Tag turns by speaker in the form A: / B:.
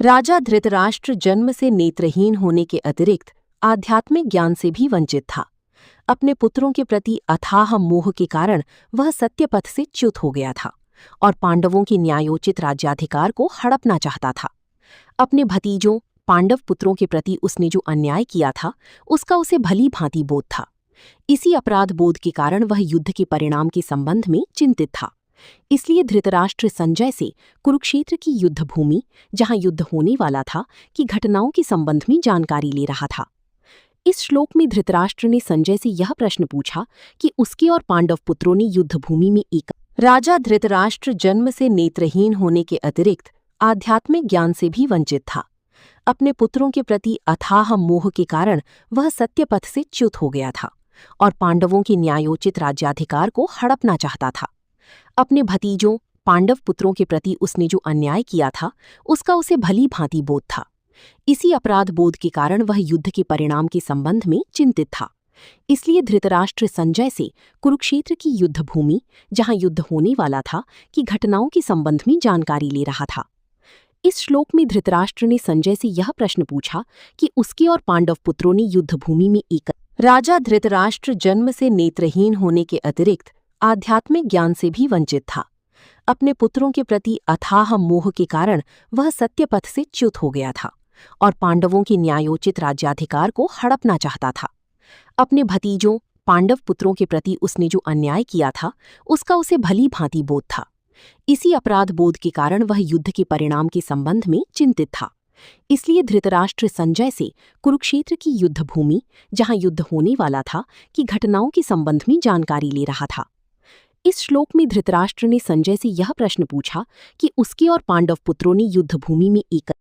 A: राजा धृतराष्ट्र जन्म से नेत्रहीन होने के अतिरिक्त आध्यात्मिक ज्ञान से भी वंचित था। अपने पुत्रों के प्रति अथाह मोह के कारण वह सत्यपथ से च्युत हो गया था और पांडवों के न्यायोचित राज्याधिकार को हड़पना चाहता था। अपने भतीजों पांडव पुत्रों के प्रति उसने जो अन्याय किया था उसका उसे भली भांति बोध था। इसी अपराध बोध के कारण वह युद्ध के परिणाम के संबंध में चिंतित था। इसलिए धृतराष्ट्र संजय से कुरुक्षेत्र की युद्ध भूमि जहां युद्ध होने वाला था की घटनाओं के संबंध में जानकारी ले रहा था। इस श्लोक में धृतराष्ट्र ने संजय से यह प्रश्न पूछा कि उसके और पांडव पुत्रों ने युद्ध भूमि में एक राजा धृतराष्ट्र जन्म से नेत्रहीन होने के अतिरिक्त आध्यात्मिक ज्ञान से भी वंचित था। अपने पुत्रों के प्रति अथाह मोह के कारण वह सत्यपथ से च्युत हो गया था और पांडवों के न्यायोचित राज्याधिकार को हड़पना चाहता था। अपने भतीजों पांडव पुत्रों के प्रति उसने जो अन्याय किया था उसका उसे भली भांति बोध था। इसी अपराध बोध के कारण वह युद्ध के परिणाम के संबंध में चिंतित था। इसलिए धृतराष्ट्र संजय से कुरुक्षेत्र की युद्ध भूमि जहां युद्ध होने वाला था की घटनाओं के संबंध में जानकारी ले रहा था। इस श्लोक में धृतराष्ट्र ने संजय से यह प्रश्न पूछा कि उसके और पांडव पुत्रों ने युद्ध भूमि में एक राजा धृतराष्ट्र जन्म से नेत्रहीन होने के अतिरिक्त आध्यात्मिक ज्ञान से भी वंचित था। अपने पुत्रों के प्रति अथाह मोह के कारण वह सत्यपथ से च्युत हो गया था और पांडवों के न्यायोचित राज्याधिकार को हड़पना चाहता था। अपने भतीजों पांडव पुत्रों के प्रति उसने जो अन्याय किया था उसका उसे भली भांति बोध था। इसी अपराध बोध के कारण वह युद्ध के परिणाम के संबंध में चिंतित था। इसलिए धृतराष्ट्र संजय से कुरुक्षेत्र की युद्ध भूमि जहां युद्ध होने वाला था की घटनाओं के संबंध में जानकारी ले रहा था। इस श्लोक में धृतराष्ट्र ने संजय से यह प्रश्न पूछा कि उसके और पांडव पुत्रों ने युद्ध भूमि में एक